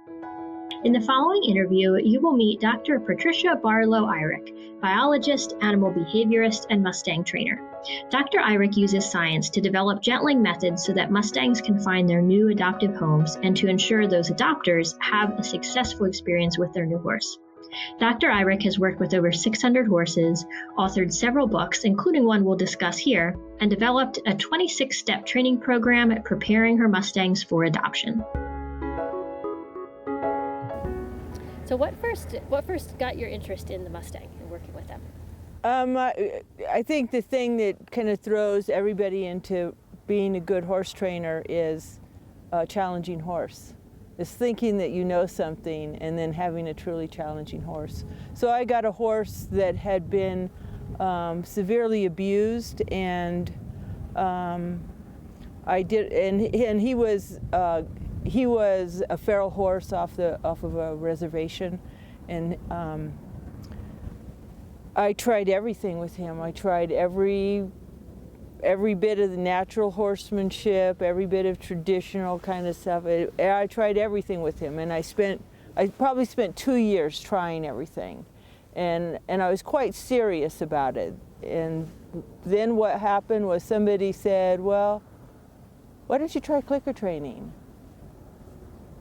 In the following interview, you will meet Dr. Patricia Barlow Irick, biologist, animal behaviorist, and Mustang trainer. Dr. Irick uses science to develop gentling methods so that Mustangs can find their new adoptive homes and to ensure those adopters have a successful experience with their new horse. Dr. Irick has worked with over 600 horses, authored several books, including one we'll discuss here, and developed a 26-step training program preparing her Mustangs for adoption. So what first got your interest in the Mustang and working with them? I think the thing that kind of throws everybody into being a good horse trainer is a challenging horse. Is thinking that you know something and then having a truly challenging horse. So I got a horse that had been severely abused, and he was a feral horse off of a reservation, and I tried everything with him. I tried every bit of the natural horsemanship, every bit of traditional kind of stuff. I tried everything with him, and I probably spent 2 years trying everything, and I was quite serious about it. And then what happened was somebody said, "Well, why don't you try clicker training?"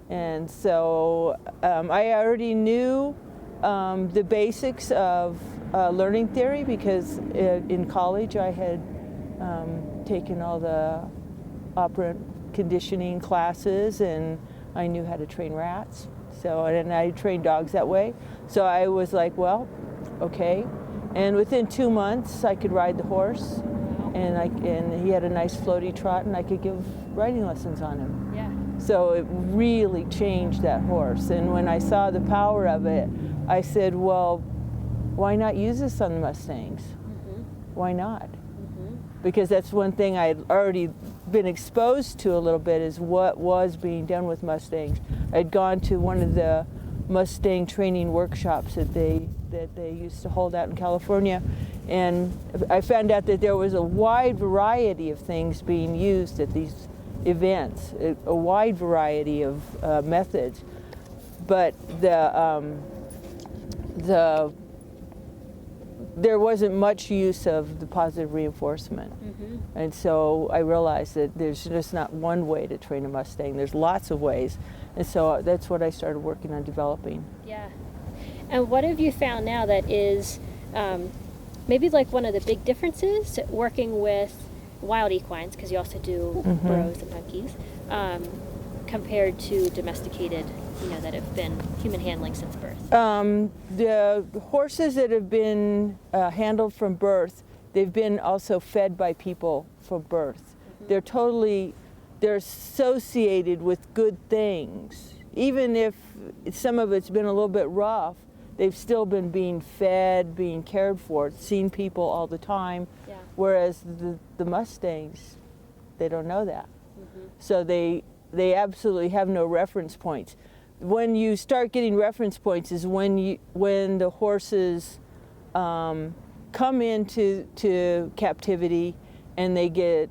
And so I already knew the basics of learning theory because in college I had taken all the operant conditioning classes, and I knew how to train rats. And I trained dogs that way. So I was like, well, okay. And within 2 months, I could ride the horse, and he had a nice floaty trot, and I could give riding lessons on him. Yeah. So it really changed that horse. And when I saw the power of it, I said, well, why not use this on the Mustangs? Mm-hmm. Why not? Because that's one thing I had already been exposed to a little bit, is what was being done with Mustangs. I'd gone to one of the Mustang training workshops that they used to hold out in California, and I found out that there was a wide variety of things being used at these events, a wide variety of methods, but there wasn't much use of the positive reinforcement. Mm-hmm. And so I realized that there's just not one way to train a Mustang. There's lots of ways. And so that's what I started working on developing. Yeah. And what have you found now that is maybe like one of the big differences working with wild equines, because you also do burros and monkeys, compared to domesticated, that have been human handling since birth? The horses that have been handled from birth, they've been also fed by people from birth. Mm-hmm. They're associated with good things. Even if some of it's been a little bit rough, they've still been being fed, being cared for, seen people all the time. Yeah. Whereas the Mustangs, they don't know that. Mm-hmm. So they absolutely have no reference points. When you start getting reference points is when the horses come into captivity, and they get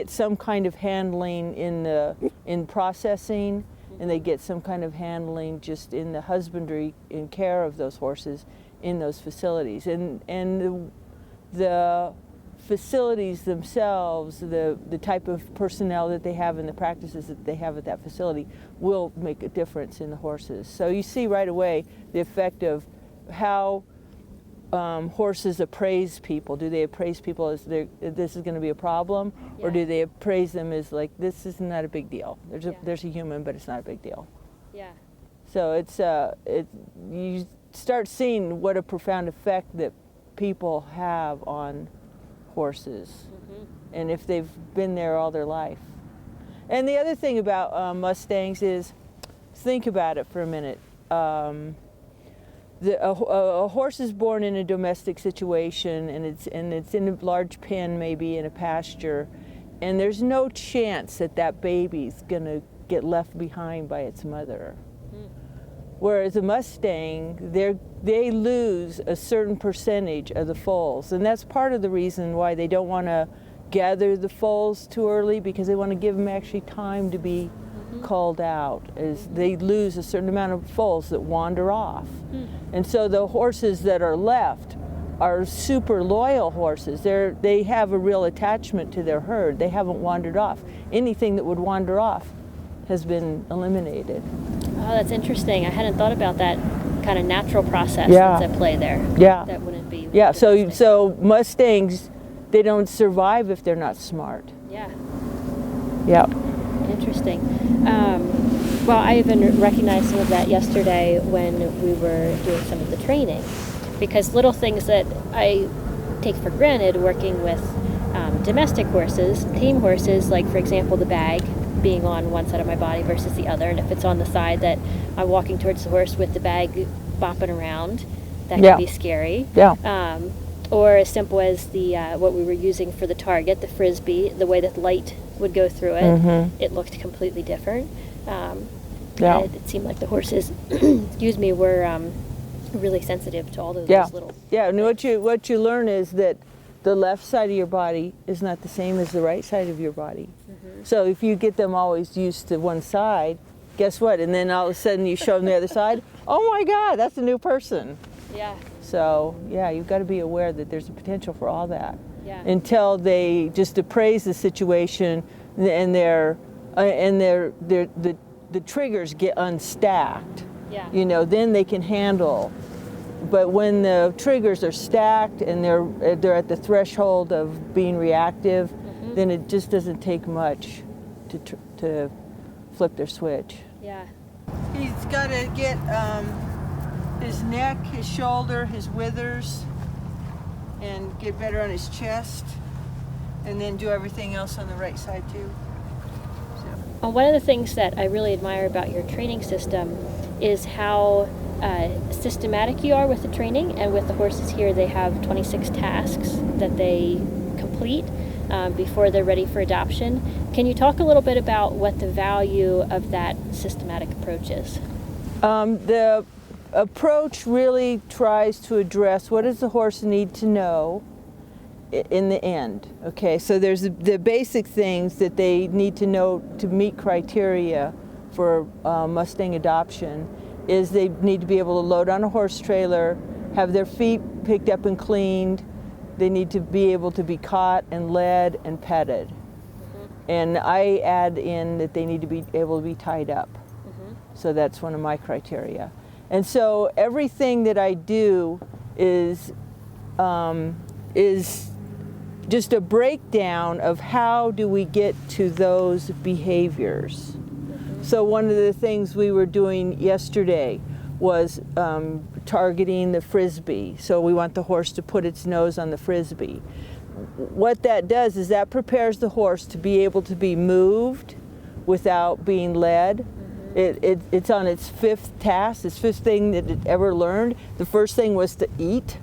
some kind of handling in processing, and they get some kind of handling just in the husbandry and care of those horses in those facilities, and the facilities themselves, the type of personnel that they have and the practices that they have at that facility will make a difference in the horses. So you see right away the effect of how horses appraise people. Do they appraise people as this is going to be a problem, or do they appraise them as like, this is not a big deal? There's a human, but it's not a big deal. Yeah. So you start seeing what a profound effect that people have on horses, and if they've been there all their life. And the other thing about Mustangs is, think about it for a minute. A horse is born in a domestic situation, and it's in a large pen, maybe in a pasture, and there's no chance that baby's gonna get left behind by its mother. Whereas a Mustang, they lose a certain percentage of the foals, and that's part of the reason why they don't want to gather the foals too early, because they want to give them actually time to be culled out, is they lose a certain amount of foals that wander off. And so the horses that are left are super loyal horses. They have a real attachment to their herd. They haven't wandered off. Anything that would wander off has been eliminated. Oh, that's interesting. I hadn't thought about that kind of natural process that's at play there. Yeah. That wouldn't be. Yeah, so Mustangs, they don't survive if they're not smart. Yeah. Yeah. Interesting. Well, I even recognized some of that yesterday when we were doing some of the training, because little things that I take for granted working with domestic horses, tame horses, like for example the bag being on one side of my body versus the other, and if it's on the side that I'm walking towards the horse with the bag bopping around, that can be scary. Yeah. Or as simple as the what we were using for the target, the frisbee, the way that light would go through it, it looked completely different. It seemed like the horses, excuse me, were really sensitive to all those little. Yeah, and what you learn is that the left side of your body is not the same as the right side of your body. So if you get them always used to one side, guess what? And then all of a sudden you show them the other side. Oh my God, that's a new person. Yeah. So yeah, you've got to be aware that there's a potential for all that. Yeah. Until they just appraise the situation and the triggers get unstacked. Yeah. You know, then they can handle. But when the triggers are stacked and they're at the threshold of being reactive, then it just doesn't take much to flip their switch. Yeah. He's got to get his neck, his shoulder, his withers, and get better on his chest, and then do everything else on the right side too. One of the things that I really admire about your training system is how systematic you are with the training, and with the horses here they have 26 tasks that they complete before they're ready for adoption. Can you talk a little bit about what the value of that systematic approach is? The approach really tries to address what does the horse need to know in the end. Okay, so there's the basic things that they need to know to meet criteria for Mustang adoption is they need to be able to load on a horse trailer, have their feet picked up and cleaned, they need to be able to be caught and led and petted. And I add in that they need to be able to be tied up. So that's one of my criteria. And so everything that I do is just a breakdown of how do we get to those behaviors. So one of the things we were doing yesterday was targeting the frisbee. So we want the horse to put its nose on the frisbee. What that does is that prepares the horse to be able to be moved without being led. It's on its fifth task, its fifth thing that it ever learned. The first thing was to eat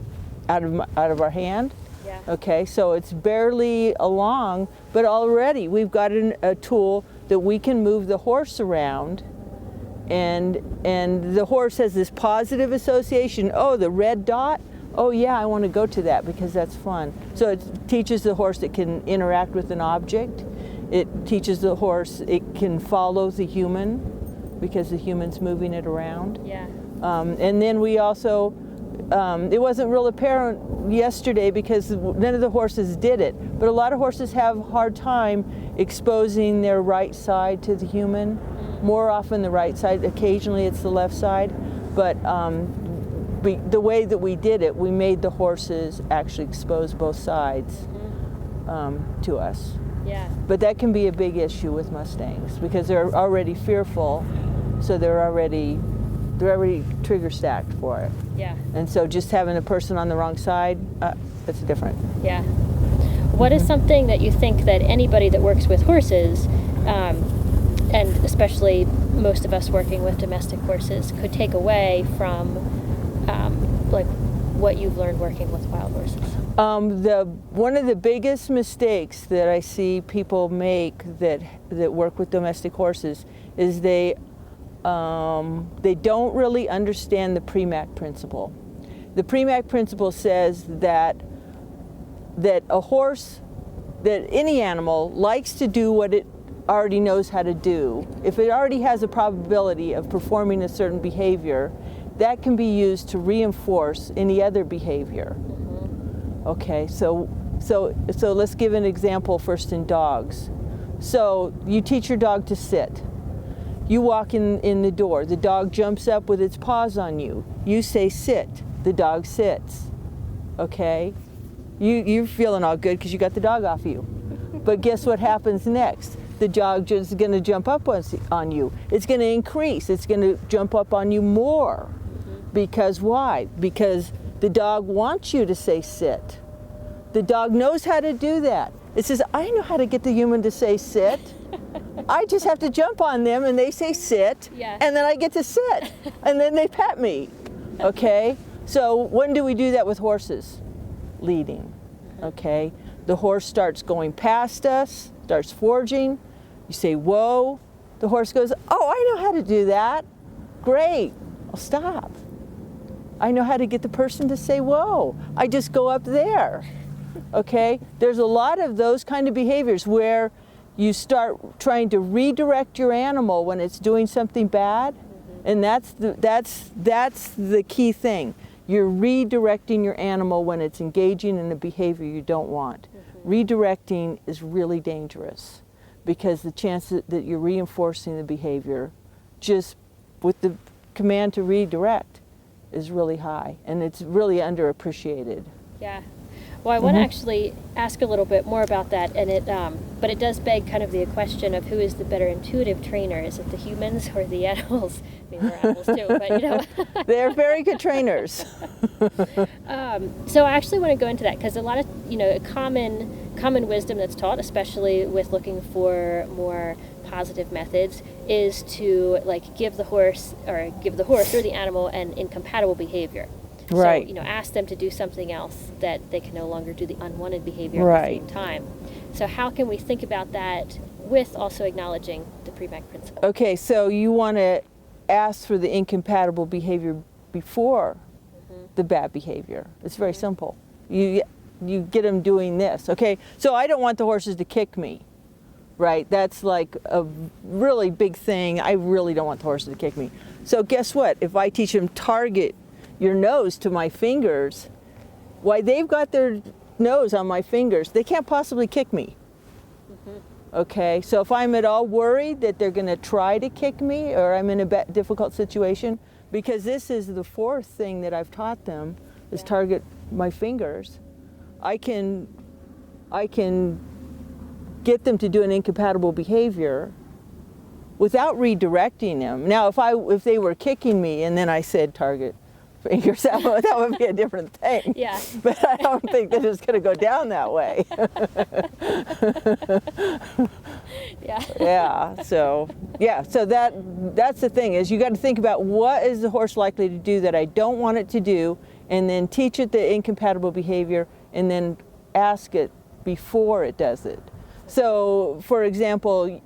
out of our hand. Yeah. Okay, so it's barely along, but already we've got a tool that we can move the horse around, and the horse has this positive association. Oh, the red dot. Oh yeah, I want to go to that because that's fun. So it teaches the horse it can interact with an object. It teaches the horse it can follow the human because the human's moving it around. Yeah. And then we also, it wasn't real apparent yesterday because none of the horses did it, but a lot of horses have a hard time exposing their right side to the human. More often the right side, occasionally it's the left side, but the way that we did it, we made the horses actually expose both sides to us. Yeah. But that can be a big issue with Mustangs because they're already fearful, so they're already trigger stacked for it. Yeah. And so just having a person on the wrong side, that's different. Yeah. What is something that you think that anybody that works with horses, and especially most of us working with domestic horses, could take away from like what you've learned working with wild horses? One of the biggest mistakes that I see people make that work with domestic horses is they don't really understand the Premack Principle. The Premack Principle says that a horse, that any animal likes to do what it already knows how to do, if it already has a probability of performing a certain behavior, that can be used to reinforce any other behavior. Okay, so let's give an example first in dogs. So you teach your dog to sit. You walk in the door. The dog jumps up with its paws on you. You say sit. The dog sits. Okay? You're feeling all good because you got the dog off you. But guess what happens next? The dog is going to jump up on you. It's going to increase. It's going to jump up on you more. Because why? Because the dog wants you to say sit. The dog knows how to do that. It says, I know how to get the human to say sit. I just have to jump on them and they say sit, and then I get to sit, and then they pet me. Okay? So when do we do that with horses? Leading. Okay? The horse starts going past us, starts foraging. You say, whoa. The horse goes, oh, I know how to do that. Great. I'll stop. I know how to get the person to say, whoa. I just go up there. Okay? There's a lot of those kind of behaviors where you start trying to redirect your animal when it's doing something bad, and that's the key thing. You're redirecting your animal when it's engaging in a behavior you don't want. Redirecting is really dangerous because the chance that you're reinforcing the behavior just with the command to redirect is really high, and it's really underappreciated. Yeah. Well, I want to actually ask a little bit more about that, and but it does beg kind of the question of who is the better intuitive trainer? Is it the humans or the animals? I mean, we're animals too, but you know. They're very good trainers. So I actually want to go into that because a lot of, common wisdom that's taught, especially with looking for more positive methods, is to give the horse or the animal an incompatible behavior. Right. So, ask them to do something else that they can no longer do the unwanted behavior at the same time. So how can we think about that with also acknowledging the Premack Principle? Okay, so you want to ask for the incompatible behavior before the bad behavior. It's very simple. You get them doing this. Okay, so I don't want the horses to kick me. Right, that's like a really big thing. I really don't want the horses to kick me. So guess what? If I teach them target your nose to my fingers, why, they've got their nose on my fingers. They can't possibly kick me. Okay, so if I'm at all worried that they're going to try to kick me or I'm in a difficult situation, because this is the fourth thing that I've taught them, is target my fingers, I can get them to do an incompatible behavior without redirecting them. Now, if they were kicking me and then I said target fingers, that would be a different thing. Yeah. But I don't think that it's going to go down that way. So that's the thing, is you got to think about what is the horse likely to do that I don't want it to do, and then teach it the incompatible behavior, and then ask it before it does it. So, for example,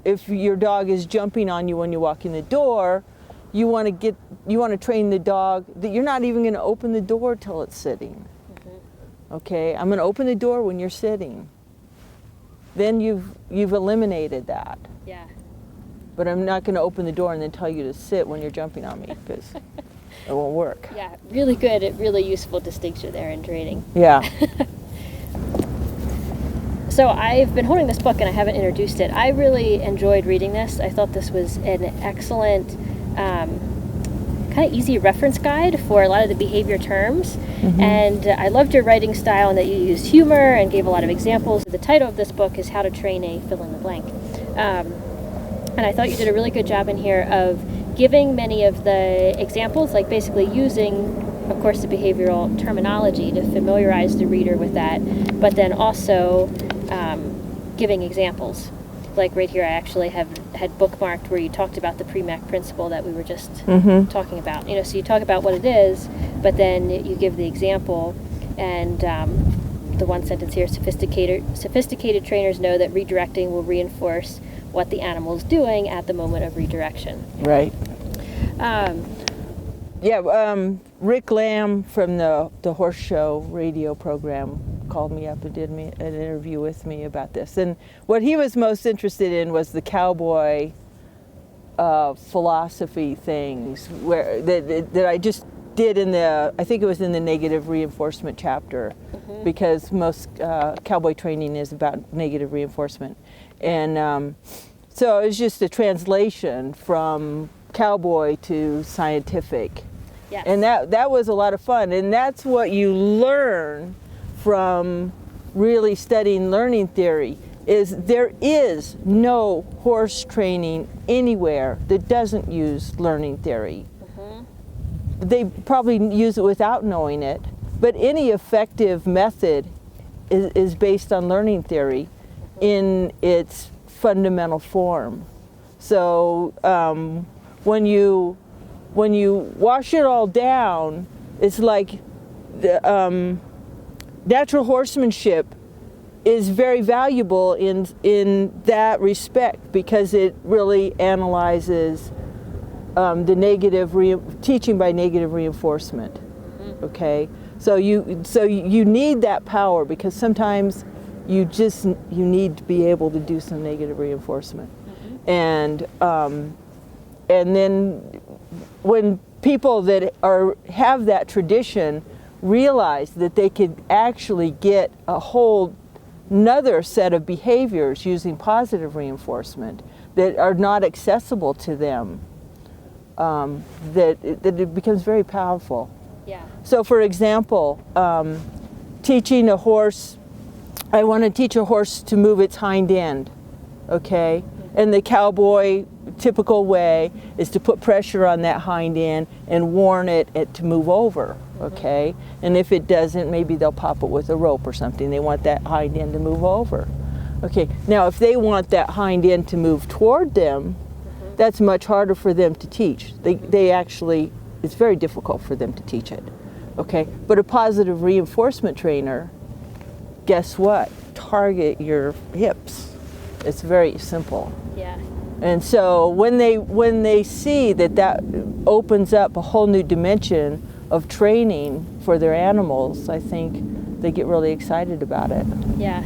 if your dog is jumping on you when you walk in the door, you want to train the dog that you're not even going to open the door till it's sitting. Okay, I'm going to open the door when you're sitting. Then you've eliminated that. Yeah. But I'm not going to open the door and then tell you to sit when you're jumping on me, because it won't work. Yeah, really good, really useful distinction there in training. Yeah. So I've been holding this book and I haven't introduced it. I really enjoyed reading this. I thought this was an excellent, kind of easy reference guide for a lot of the behavior terms. And I loved your writing style and that you used humor and gave a lot of examples. The title of this book is How to Train a Fill in the Blank. And I thought you did a really good job in here of giving many of the examples, like basically using, of course, the behavioral terminology to familiarize the reader with that, but then also giving examples. Like right here, I actually had bookmarked where you talked about the Premack Principle that we were just talking about. So you talk about what it is, but then you give the example, and the one sentence here: sophisticated trainers know that redirecting will reinforce what the animal is doing at the moment of redirection. Right. Rick Lamb from the Horse Show radio program called me up and did an interview with me about this. And what he was most interested in was the cowboy philosophy things that I just did I think it was in the negative reinforcement chapter, because most cowboy training is about negative reinforcement. And so it was just a translation from cowboy to scientific. Yes. And that was a lot of fun. And that's what you learn from really studying learning theory, is there is no horse training anywhere that doesn't use learning theory. They probably use it without knowing it, but any effective method is based on learning theory in its fundamental form. So when you wash it all down, it's like the natural horsemanship is very valuable in that respect, because it really analyzes the negative teaching by negative reinforcement. Okay, so you need that power, because sometimes you need to be able to do some negative reinforcement. And then when people that have that tradition realize that they could actually get a whole another set of behaviors using positive reinforcement that are not accessible to them, that it becomes very powerful. Yeah. So for example, teaching a horse, I want to teach a horse to move its hind end, okay? And the cowboy typical way is to put pressure on that hind end and warn it to move over, okay? And if it doesn't, maybe they'll pop it with a rope or something. They want that hind end to move over. Okay, now if they want that hind end to move toward them, that's much harder for them to teach. They actually, it's very difficult for them to teach it, okay? But a positive reinforcement trainer, guess what? Target your hips. It's very simple. Yeah. And so when they see that opens up a whole new dimension of training for their animals, I think they get really excited about it. Yeah.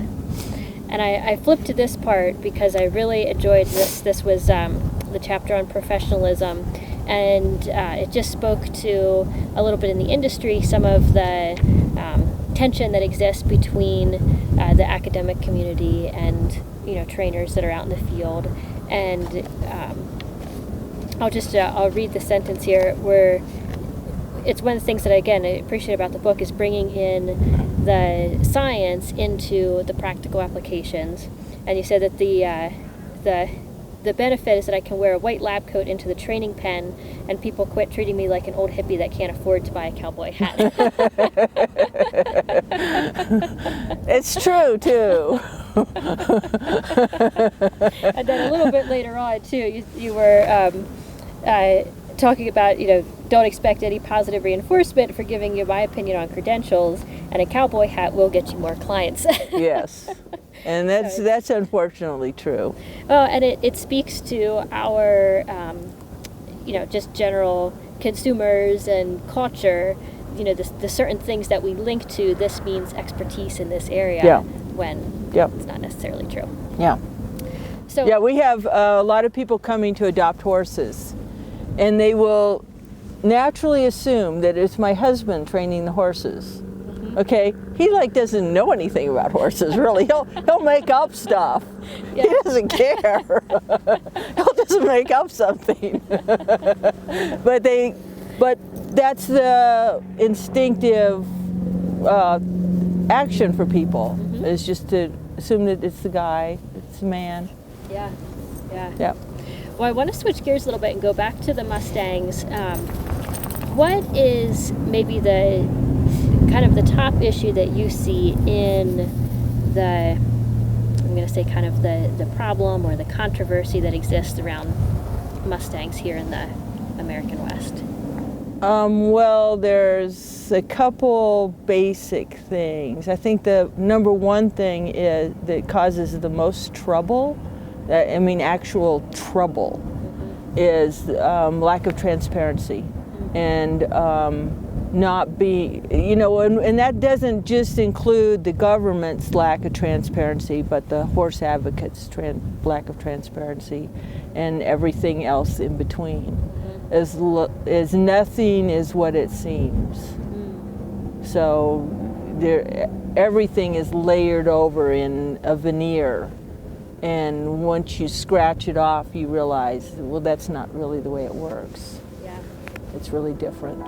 And I flipped to this part because I really enjoyed this. This was the chapter on professionalism, and it just spoke to a little bit in the industry, some of the tension that exists between the academic community and trainers that are out in the field. And I'll read the sentence here where it's one of the things that, again, I appreciate about the book is bringing in the science into the practical applications. And you said that the benefit is that I can wear a white lab coat into the training pen and people quit treating me like an old hippie that can't afford to buy a cowboy hat. It's true, too. And then a little bit later on, too, you were talking about, don't expect any positive reinforcement for giving you my opinion on credentials, and a cowboy hat will get you more clients. Yes. And that's unfortunately true. Well, and it speaks to our, just general consumers and culture, the certain things that we link to, this means expertise in this area, when it's not necessarily true. Yeah. So yeah, we have a lot of people coming to adopt horses, and they will naturally assume that it's my husband training the horses. Okay, he doesn't know anything about horses, really. He'll make up stuff. Yeah. He doesn't care. He'll just make up something. But that's the instinctive action for people, is just to assume that it's the guy, it's the man. Yeah. Yeah. Well, I want to switch gears a little bit and go back to the Mustangs. What is maybe the kind of the top issue that you see in the problem or the controversy that exists around Mustangs here in the American West? Well, there's a couple basic things. I think the number one thing that causes the most trouble, actual trouble, is lack of transparency and not be, and that doesn't just include the government's lack of transparency, but the horse advocates' lack of transparency and everything else in between. As nothing is what it seems. So everything is layered over in a veneer, and once you scratch it off, you realize, well, that's not really the way it works. Yeah. It's really different.